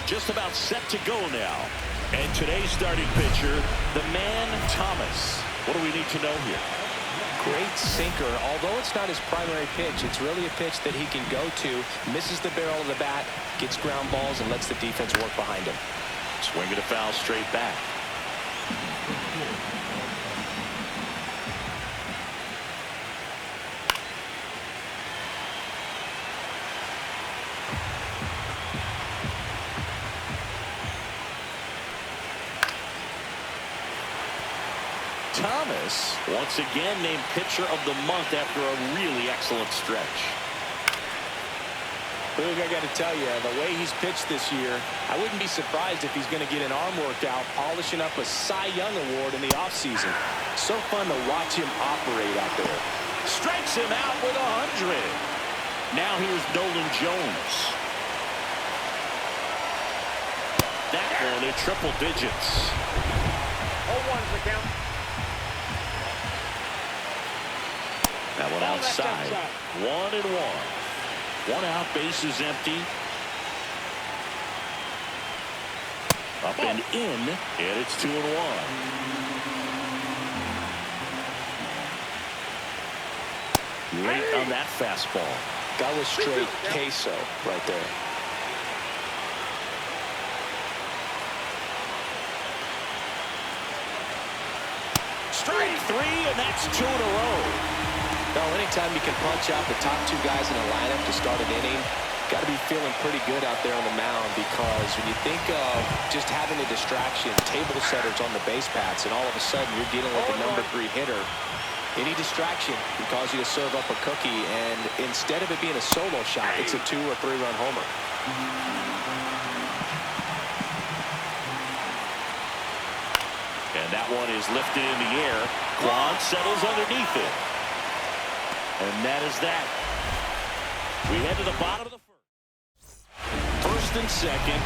just about set to go now. And today's starting pitcher, the man Thomas. What do we need to know here? Great sinker. Although it's not his primary pitch, it's really a pitch that he can go to. Misses the barrel of the bat, gets ground balls, and lets the defense work behind him. Swing and a foul straight back. Thomas once again named pitcher of the month after a really excellent stretch. Boog, I got to tell you, the way he's pitched this year, I wouldn't be surprised if he's going to get an arm workout polishing up a Cy Young award in the offseason. So fun to watch him operate out there. Strikes him out with 100. Now here's Nolan Jones. That one in triple digits. 0-1's the count. That one outside. 1-1. One out, bases empty. Up and in, and it's 2-1. Late on that fastball. That was straight queso right there. Strike three, and that's 2 in a row. Well, anytime you can punch out the top two guys in a lineup to start an inning, got to be feeling pretty good out there on the mound, because when you think of just having a distraction, table setters on the base paths, and all of a sudden you're dealing with the number 3 hitter, any distraction can cause you to serve up a cookie, and instead of it being a solo shot, it's a 2- or 3-run homer. And that one is lifted in the air. Quan settles underneath it. And that is that. We head to the bottom of the first. First and second,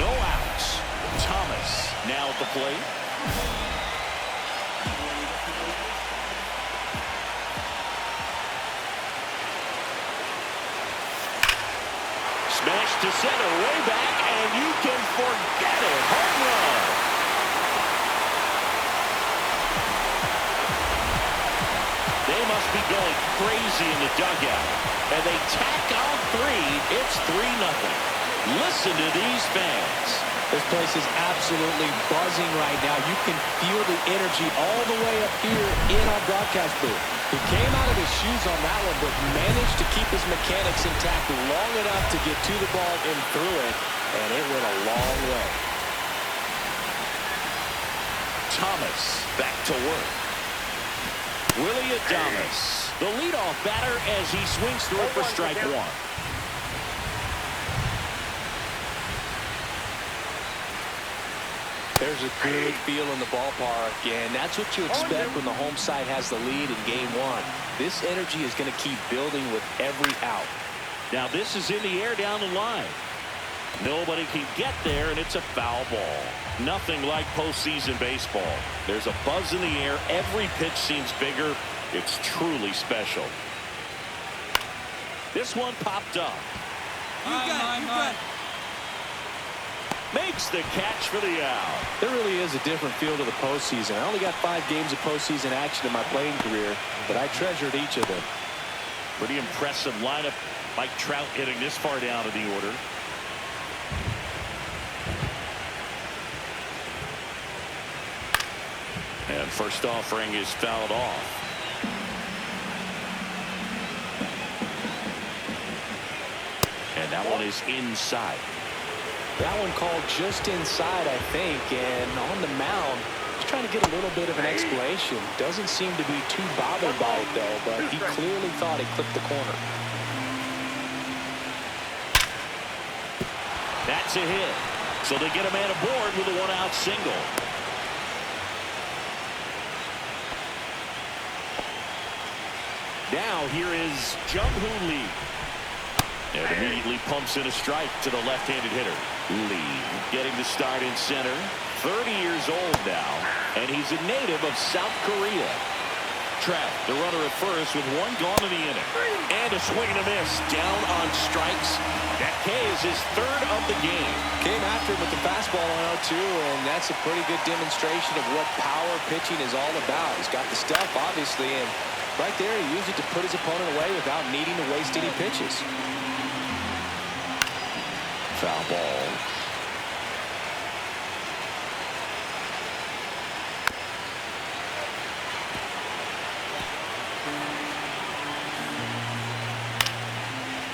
no outs. Thomas now at the plate. Smash to center, way back, and you can forget it. Home run. They must be going crazy in the dugout. And they tack on 3. It's 3-0. Listen to these fans. This place is absolutely buzzing right now. You can feel the energy all the way up here in our broadcast booth. He came out of his shoes on that one, but managed to keep his mechanics intact long enough to get to the ball and through it, and it went a long way. Thomas back to work. Willie Adames, the leadoff batter, as he swings through it for strike 1. There's a good feel in the ballpark, and that's what you expect when the home side has the lead in game 1. This energy is going to keep building with every out. Now this is in the air down the line. Nobody can get there, and it's a foul ball. Nothing like postseason baseball. There's a buzz in the air. Every pitch seems bigger. It's truly special. This one popped up. You got it. Makes the catch for the out. There really is a different feel to the postseason. I only got 5 games of postseason action in my playing career, but I treasured each of them. Pretty impressive lineup. Mike Trout hitting this far down in the order. And first offering is fouled off. And that one is inside. That one called just inside, I think, and on the mound, he's trying to get a little bit of an explanation. Doesn't seem to be too bothered by it, though, but he clearly thought he clipped the corner. That's a hit. So they get a man aboard with a 1-out single. Now here is Jung-Hoo Lee. And immediately pumps in a strike to the left-handed hitter. Lee getting the start in center. 30 years old now, and he's a native of South Korea. Trout, the runner at first, with 1 gone in the inning. And a swing and a miss. Down on strikes. That K is his third of the game. Came after him with the fastball on 0-2, and that's a pretty good demonstration of what power pitching is all about. He's got the stuff, obviously, and right there he used it to put his opponent away without needing to waste any pitches. Foul ball.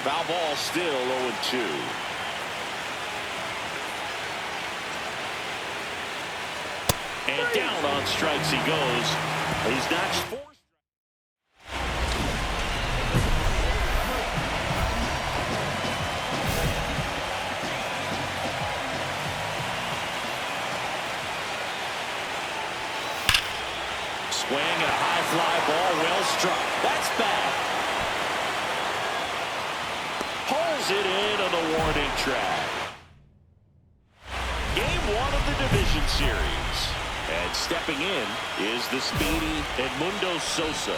Foul ball, still 0-2. And down on strikes he goes. He's notched 4. Swing and a high fly ball, well struck. That's bad. Pulls it in on the warning track. Game 1 of the division series. And stepping in is the speedy Edmundo Sosa.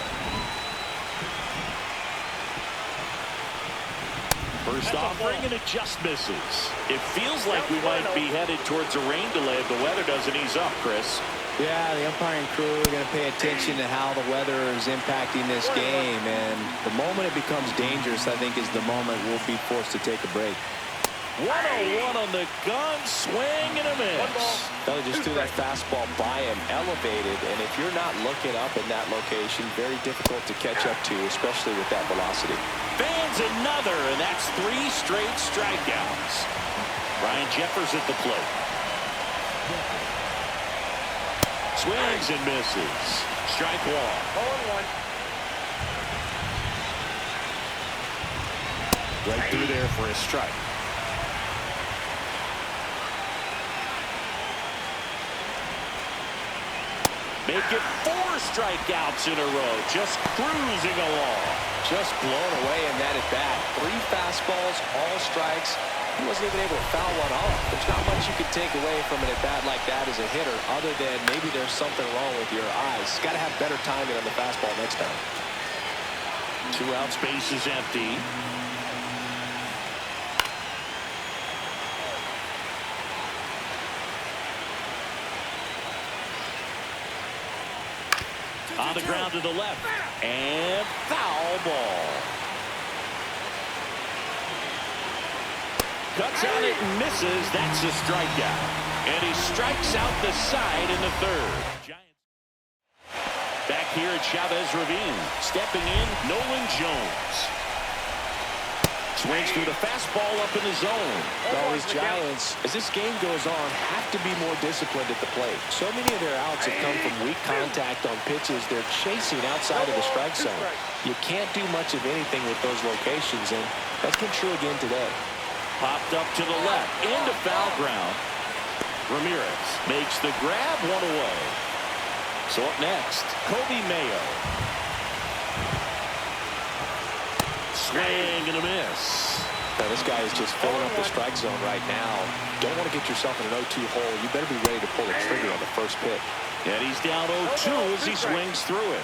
First offering, and it just misses. It feels like we might be headed towards a rain delay if the weather doesn't ease up, Chris. Yeah, the umpiring crew are going to pay attention to how the weather is impacting this game. And the moment it becomes dangerous, I think, is the moment we'll be forced to take a break. 101 on the gun, swing and a miss. They just threw that fastball by him, elevated, and if you're not looking up in that location, very difficult to catch up to, especially with that velocity. Fans another, and that's 3 straight strikeouts. Ryan Jeffers at the plate. Swings and misses. Strike 1. 0-1. Right through there for a strike. Make it 4 strikeouts in a row. Just cruising along. Just blown away in that at bat. 3 fastballs, all strikes. He wasn't even able to foul one off. There's not much you can take away from an at bat like that as a hitter, other than maybe there's something wrong with your eyes. Got to have better timing on the fastball next time. 2 outs, base is empty. On the ground to the left. And foul ball. Cuts on it and misses. That's a strikeout. And he strikes out the side in the 3rd. Back here at Chavez Ravine. Stepping in, Nolan Jones. Swings through the fastball up in the zone. Well, these Giants, as this game goes on, have to be more disciplined at the plate. So many of their outs have come from weak contact on pitches they're chasing outside of the strike zone. You can't do much of anything with those locations, and that's been true again today. Popped up to the left, into foul ground. Ramirez makes the grab, 1 away. So up next, Kobe Mayo. Swing and a miss. Now, this guy is just filling up the strike zone right now. Don't want to get yourself in an 0-2 hole. You better be ready to pull the trigger on the first pitch. And he's down 0-2 as he swings through it.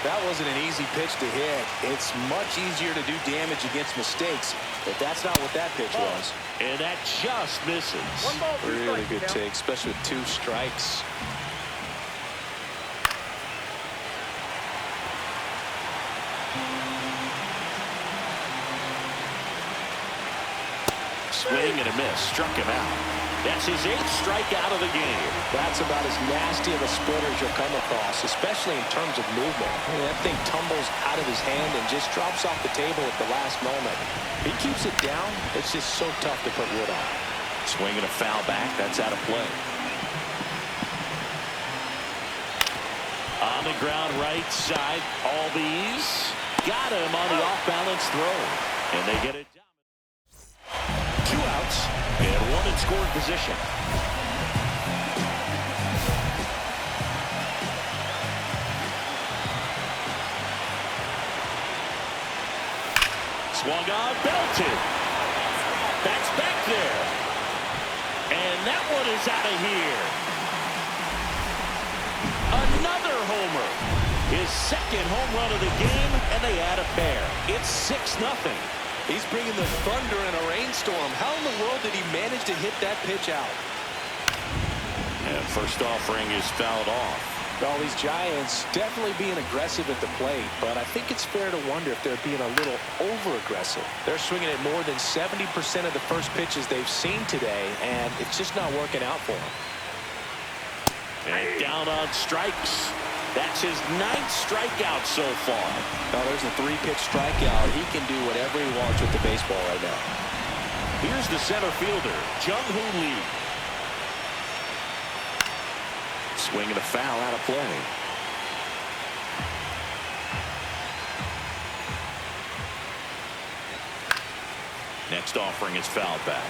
That wasn't an easy pitch to hit. It's much easier to do damage against mistakes, but that's not what that pitch was. And that just misses. Really good take, especially with 2 strikes. Swing and a miss. Struck him out. That's his 8th strikeout of the game. That's about as nasty of a splitter as you'll come across, especially in terms of movement. I mean, that thing tumbles out of his hand and just drops off the table at the last moment. He keeps it down. It's just so tough to put wood on. Swing and a foul back. That's out of play. On the ground, right side. Albies got him on the off-balance throw. And they get it down. 2 outs and 1 in scoring position. Swung on, belted. That's back there. And that one is out of here. Another homer. His his second home run of the game, and they add a pair. It's 6-0. He's bringing the thunder in a rainstorm. How in the world did he manage to hit that pitch out? And first offering is fouled off. Well, these Giants definitely being aggressive at the plate, but I think it's fair to wonder if they're being a little over-aggressive. They're swinging at more than 70% of the first pitches they've seen today, and it's just not working out for them. And down on strikes. That's his 9th strikeout so far. Now there's a 3-pitch strikeout. He can do whatever he wants with the baseball right now. Here's the center fielder, Jung-Hoo Lee. Swing and a foul out of play. Next offering is fouled back.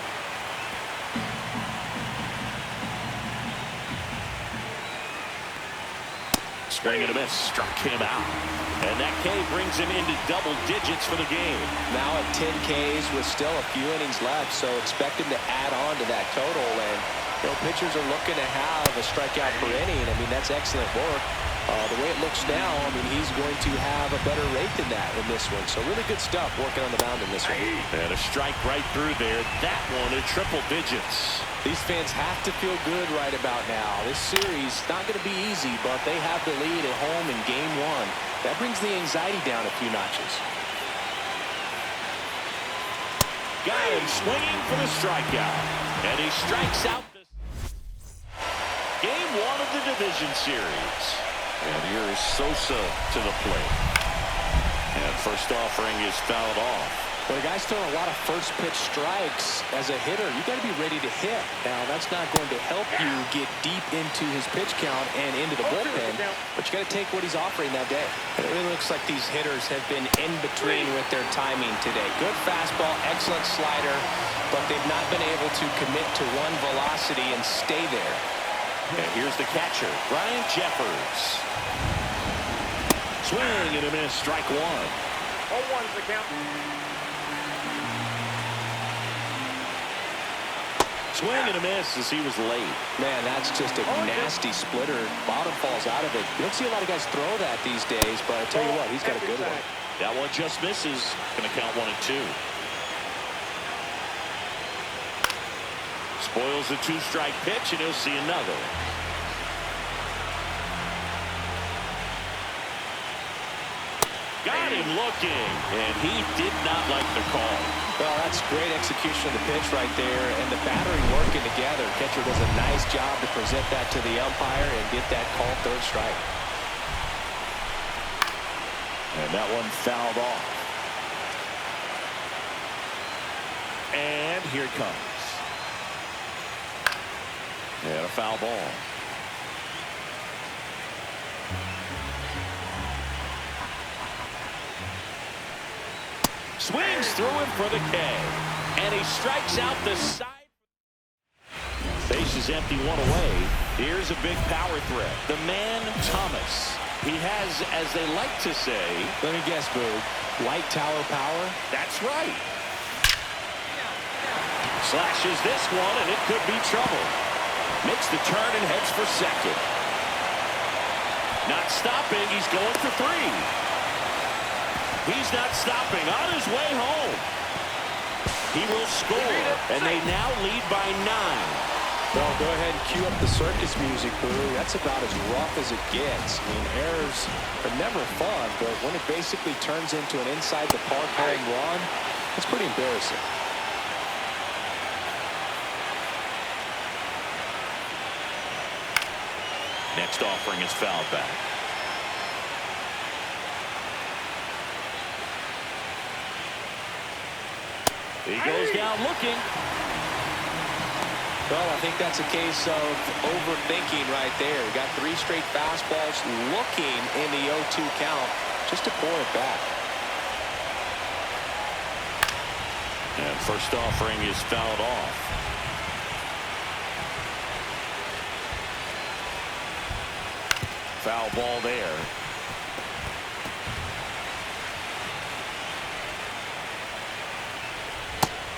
Swing and a miss, struck him out. And that K brings him into double digits for the game. Now at 10 Ks with still a few innings left, so expect him to add on to that total. And pitchers are looking to have a strikeout per inning. I mean, that's excellent work. The way it looks now, I mean, he's going to have a better rate than that in this one. So really good stuff working on the mound in this one. And a strike right through there. That one at triple digits. These fans have to feel good right about now. This series not going to be easy, but they have the lead at home in game 1. That brings the anxiety down a few notches. Got him swinging for the strikeout. And he strikes out this game 1 of the division series. And here is Sosa to the plate. And first offering is fouled off. Well, the guy's throwing a lot of first pitch strikes as a hitter. You got to be ready to hit. Now, that's not going to help you get deep into his pitch count and into the bullpen, but you got to take what he's offering that day. It really looks like these hitters have been in between with their timing today. Good fastball, excellent slider, but they've not been able to commit to one velocity and stay there. And here's the catcher, Brian Jeffers. Swing and a miss, strike 1. 0-1's the count. Swing and a miss as he was late. Man, that's just a nasty splitter. Bottom falls out of it. You don't see a lot of guys throw that these days, but I tell you what, he's got a good one. That one just misses. Going to count 1 and 2. Spoils the 2-strike pitch, and he'll see another. Got him looking, and he did not like the call. Well, that's great execution of the pitch right there, and the battery working together. Catcher does a nice job to present that to the umpire and get that call 3rd strike. And that one fouled off. And here it comes. And a foul ball. Swings through him for the K. And he strikes out the side. Base is empty, 1 away. Here's a big power threat. The man, Thomas. He has, as they like to say, let me guess, Boog, light tower power? That's right. Slashes this one, and it could be trouble. Makes the turn and heads for second. Not stopping. He's going for 3. He's not stopping. On his way home. He will score, and they now lead by 9. Well, go ahead and cue up the circus music, Boo. That's about as rough as it gets. I mean, errors are never fun, but when it basically turns into an inside-the-park home run, it's pretty embarrassing. Next offering is fouled back. He goes down looking. Well, I think that's a case of overthinking right there. We got 3 straight fastballs looking in the 0-2 count just to pour it back. And first offering is fouled off. Foul ball there.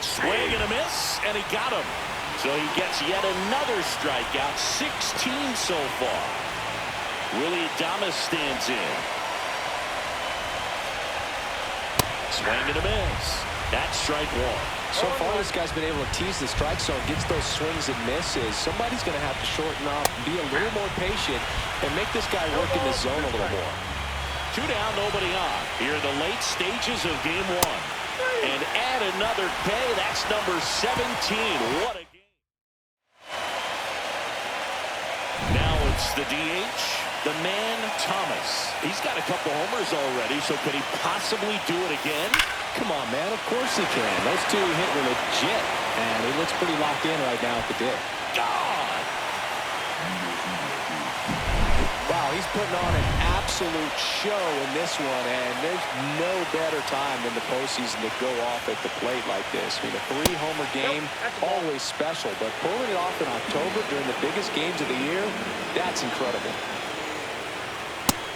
Swing and a miss, and he got him. So he gets yet another strikeout, 16 so far. Willie Adames stands in. Swing and a miss. That's strike one. So far, this guy's been able to tease the strike zone, gets those swings and misses. Somebody's going to have to shorten up, be a little more patient, and make this guy work in the zone a little more. 2 down, nobody on. Here are the late stages of game one. And add another K. That's number 17. What a game. Now it's the DH, the man Thomas. He's got a couple homers already, so could he possibly do it again? Come on, man. Of course he can. Those two hit were legit, and he looks pretty locked in right now at the dip. God! Wow, he's putting on an absolute show in this one, and there's no better time than the postseason to go off at the plate like this. I mean, a 3-homer game, always special, but pulling it off in October during the biggest games of the year, that's incredible.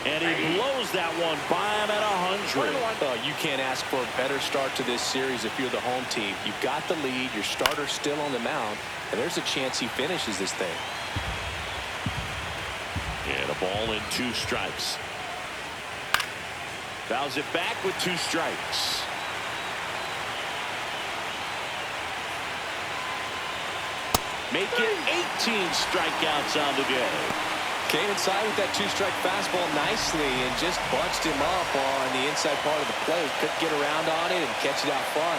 And he blows that one by him at 100. Oh, you can't ask for a better start to this series if you're the home team. You've got the lead, your starter's still on the mound, and there's a chance he finishes this thing. And a ball and 2 strikes. Fouls it back with 2 strikes. Make it 18 strikeouts on the day. Came inside with that 2-strike fastball nicely and just bunched him up on the inside part of the plate. Couldn't get around on it and catch it out front.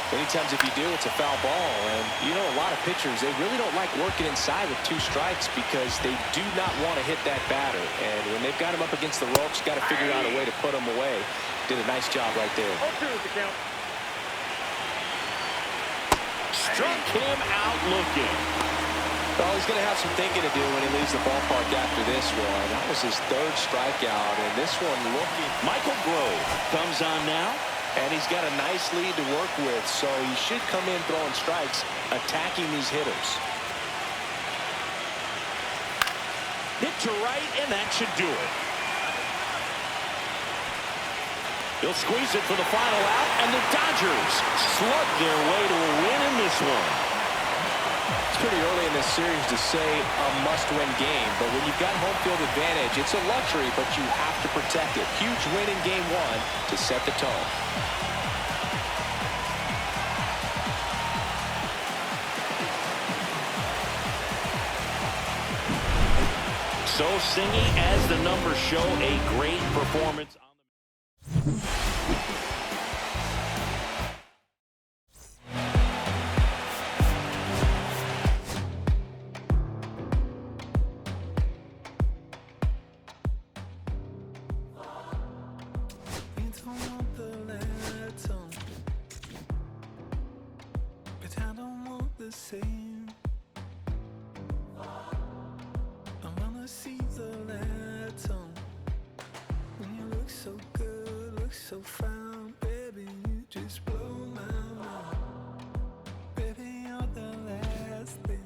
Many times if you do, it's a foul ball. And, you know, a lot of pitchers, they really don't like working inside with 2 strikes because they do not want to hit that batter. And when they've got him up against the ropes, got to figure out a way to put him away. Did a nice job right there. 0-2 is the count. Struck him out looking. Well, he's going to have some thinking to do when he leaves the ballpark after this one. That was his 3rd strikeout, and this one looking. Michael Grove comes on now. And he's got a nice lead to work with, so he should come in throwing strikes, attacking these hitters. Hit to right, and that should do it. He'll squeeze it for the final out, and the Dodgers slug their way to a win in this one. It's pretty early in this series to say a must-win game, but when you've got home field advantage, it's a luxury, but you have to protect it. Huge win in game 1 to set the tone. So singing as the numbers show, a great performance on the same. I wanna see the lights on. When you look so good, look so fine, baby, you just blow my mind. Baby, you're the last thing.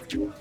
Two.